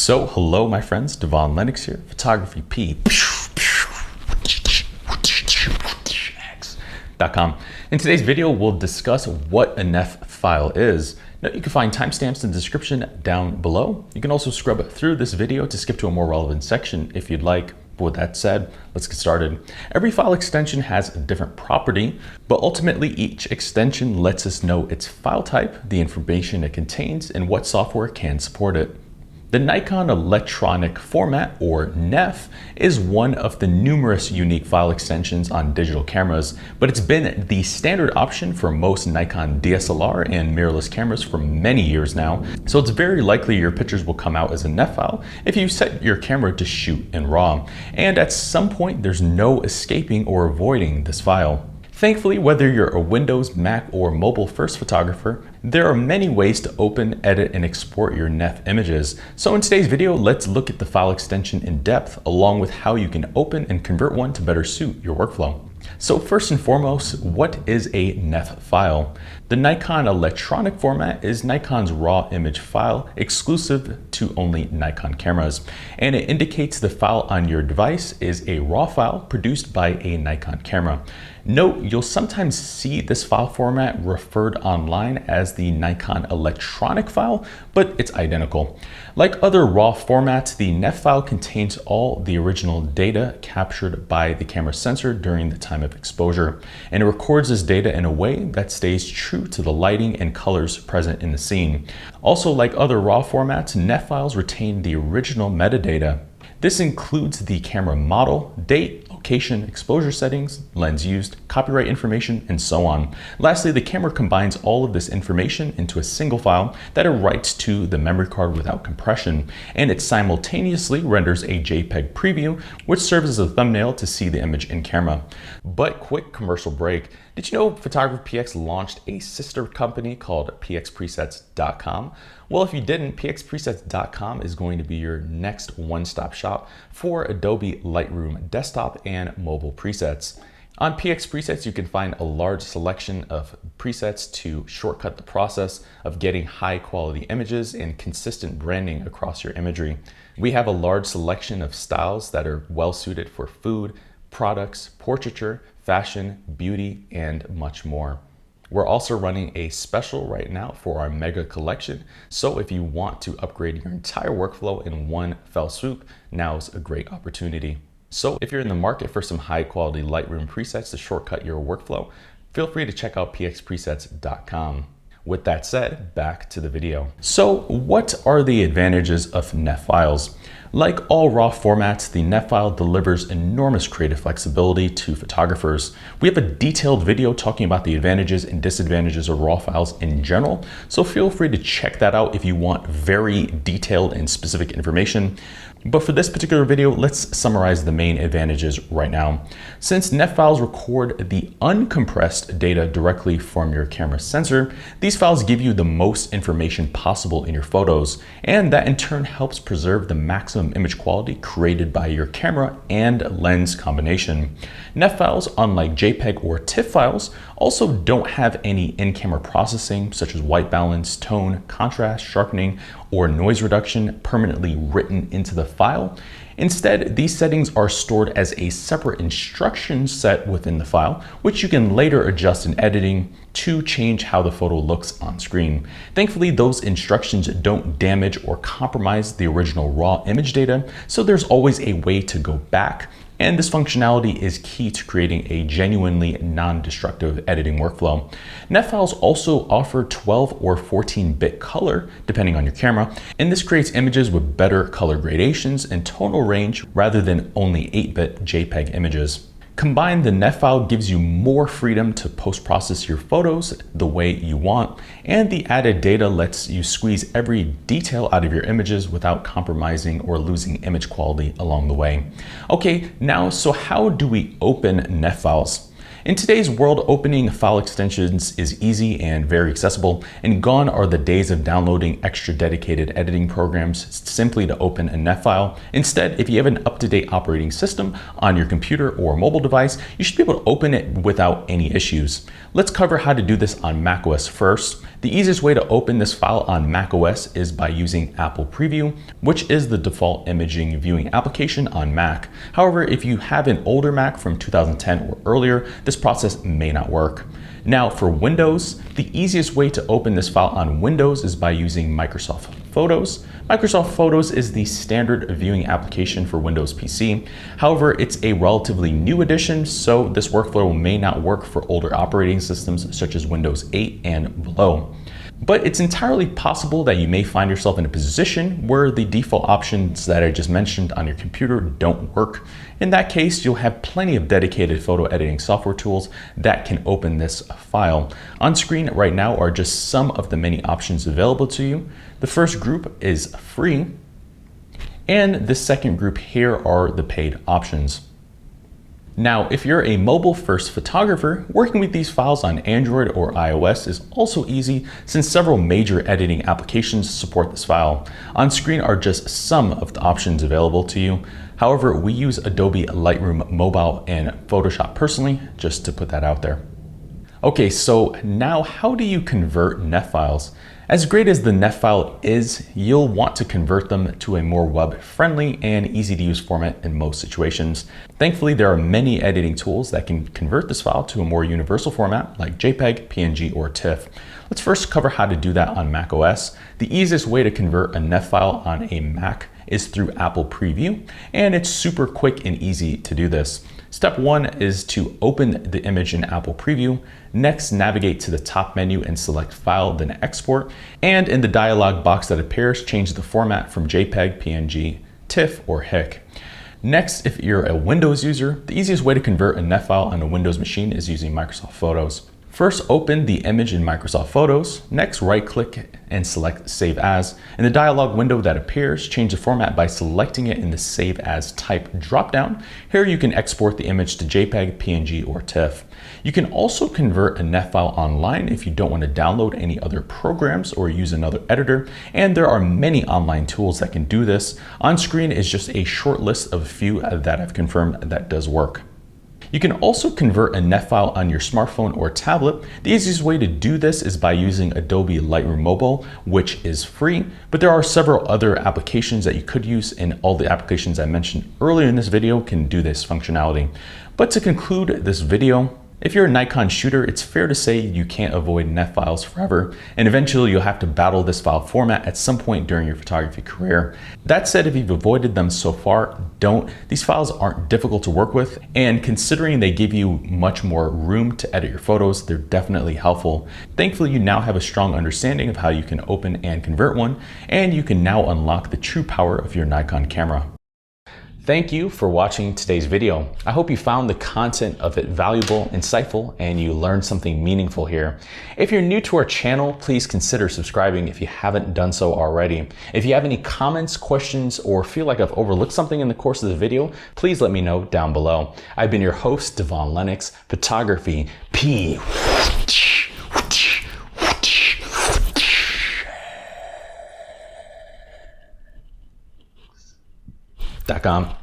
So hello my friends, Devaun Lennox here, PhotographyPX.com. In today's video, we'll discuss what a NEF file is. Now you can find timestamps in the description down below. You can also scrub through this video to skip to a more relevant section if you'd like. But with that said, let's get started. Every file extension has a different property, but ultimately each extension lets us know its file type, the information it contains, and what software can support it. The Nikon electronic format, or NEF, is one of the numerous unique file extensions on digital cameras, but it's been the standard option for most Nikon DSLR and mirrorless cameras for many years now, so it's very likely your pictures will come out as a NEF file if you set your camera to shoot in RAW, and at some point there's no escaping or avoiding this file. Thankfully, whether you're a Windows, Mac, or mobile-first photographer, there are many ways to open, edit, and export your NEF images. So in today's video, let's look at the file extension in depth, along with how you can open and convert one to better suit your workflow. So first and foremost, what is a NEF file? The Nikon electronic format is Nikon's raw image file exclusive to only Nikon cameras, and it indicates the file on your device is a raw file produced by a Nikon camera. Note, you'll sometimes see this file format referred online as the Nikon electronic file, but it's identical. Like other raw formats, the NEF file contains all the original data captured by the camera sensor during the time of exposure, and it records this data in a way that stays true to the lighting and colors present in the scene. Also, like other raw formats, NEF files retain the original metadata. This includes the camera model, date, location, exposure settings, lens used, copyright information, and so on. Lastly, the camera combines all of this information into a single file that it writes to the memory card without compression, and it simultaneously renders a JPEG preview, which serves as a thumbnail to see the image in camera. But quick commercial break. Did you know PhotographyPX launched a sister company called PXPresets.com? Well, if you didn't, PXPresets.com is going to be your next one-stop shop for Adobe Lightroom desktop and mobile presets. On PX Presets, you can find a large selection of presets to shortcut the process of getting high quality images and consistent branding across your imagery. We have a large selection of styles that are well suited for food, products, portraiture, fashion, beauty, and much more. We're also running a special right now for our mega collection, so if you want to upgrade your entire workflow in one fell swoop, now's a great opportunity. So if you're in the market for some high quality Lightroom presets to shortcut your workflow, feel free to check out pxpresets.com. With that said, back to the video. So what are the advantages of NEF files? Like all raw formats, the NEF file delivers enormous creative flexibility to photographers. We have a detailed video talking about the advantages and disadvantages of raw files in general, so feel free to check that out if you want very detailed and specific information. But for this particular video, let's summarize the main advantages right now. Since NEF files record the uncompressed data directly from your camera sensor, these files give you the most information possible in your photos, and that in turn helps preserve the maximum image quality created by your camera and lens combination. NEF files, unlike JPEG or TIFF files, also don't have any in-camera processing such as white balance, tone, contrast, sharpening, or noise reduction permanently written into the file. Instead, these settings are stored as a separate instruction set within the file, which you can later adjust in editing to change how the photo looks on screen. Thankfully, those instructions don't damage or compromise the original raw image data, so there's always a way to go back. And this functionality is key to creating a genuinely non-destructive editing workflow. NEF files also offer 12 or 14-bit color, depending on your camera, and this creates images with better color gradations and tonal range rather than only 8-bit JPEG images. Combined, the NEF file gives you more freedom to post-process your photos the way you want, and the added data lets you squeeze every detail out of your images without compromising or losing image quality along the way. Okay, now, so how do we open NEF files? In today's world, opening file extensions is easy and very accessible, and gone are the days of downloading extra dedicated editing programs simply to open a NEF file. Instead, if you have an up-to-date operating system on your computer or mobile device, you should be able to open it without any issues. Let's cover how to do this on macOS first. The easiest way to open this file on macOS is by using Apple Preview, which is the default imaging viewing application on Mac. However, if you have an older Mac from 2010 or earlier, this process may not work. Now for Windows, the easiest way to open this file on Windows is by using Microsoft Photos. Microsoft Photos is the standard viewing application for Windows PC. However, it's a relatively new addition, so this workflow may not work for older operating systems such as Windows 8 and below. But it's entirely possible that you may find yourself in a position where the default options that I just mentioned on your computer don't work. In that case, you'll have plenty of dedicated photo editing software tools that can open this file. On screen right now are just some of the many options available to you. The first group is free, and the second group here are the paid options. Now, if you're a mobile-first photographer, working with these files on Android or iOS is also easy since several major editing applications support this file. On screen are just some of the options available to you. However, we use Adobe Lightroom Mobile and Photoshop personally, just to put that out there. Okay, so now how do you convert NEF files? As great as the NEF file is, you'll want to convert them to a more web-friendly and easy-to-use format in most situations. Thankfully, there are many editing tools that can convert this file to a more universal format like JPEG, PNG, or TIFF. Let's first cover how to do that on macOS. The easiest way to convert a NEF file on a Mac is through Apple Preview, and it's super quick and easy to do this. Step one is to open the image in Apple Preview. Next, navigate to the top menu and select File, then Export. And in the dialog box that appears, change the format from JPEG, PNG, TIFF, or HIC. Next, if you're a Windows user, the easiest way to convert a NEF file on a Windows machine is using Microsoft Photos. First, open the image in Microsoft Photos. Next, right-click and select Save As. In the dialog window that appears, change the format by selecting it in the Save As type dropdown. Here you can export the image to JPEG, PNG, or TIFF. You can also convert a NEF file online if you don't want to download any other programs or use another editor, and there are many online tools that can do this. On screen is just a short list of a few that I've confirmed that does work. You can also convert a NEF file on your smartphone or tablet. The easiest way to do this is by using Adobe Lightroom Mobile, which is free, but there are several other applications that you could use, and all the applications I mentioned earlier in this video can do this functionality. But to conclude this video, if you're a Nikon shooter, it's fair to say you can't avoid NEF files forever, and eventually you'll have to battle this file format at some point during your photography career. That said, if you've avoided them so far, don't. These files aren't difficult to work with, and considering they give you much more room to edit your photos, they're definitely helpful. Thankfully, you now have a strong understanding of how you can open and convert one, and you can now unlock the true power of your Nikon camera. Thank you for watching today's video. I hope you found the content of it valuable, insightful, and you learned something meaningful here. If you're new to our channel, please consider subscribing if you haven't done so already. If you have any comments, questions, or feel like I've overlooked something in the course of the video, please let me know down below. I've been your host, Devaun Lennox, Photography P. .com.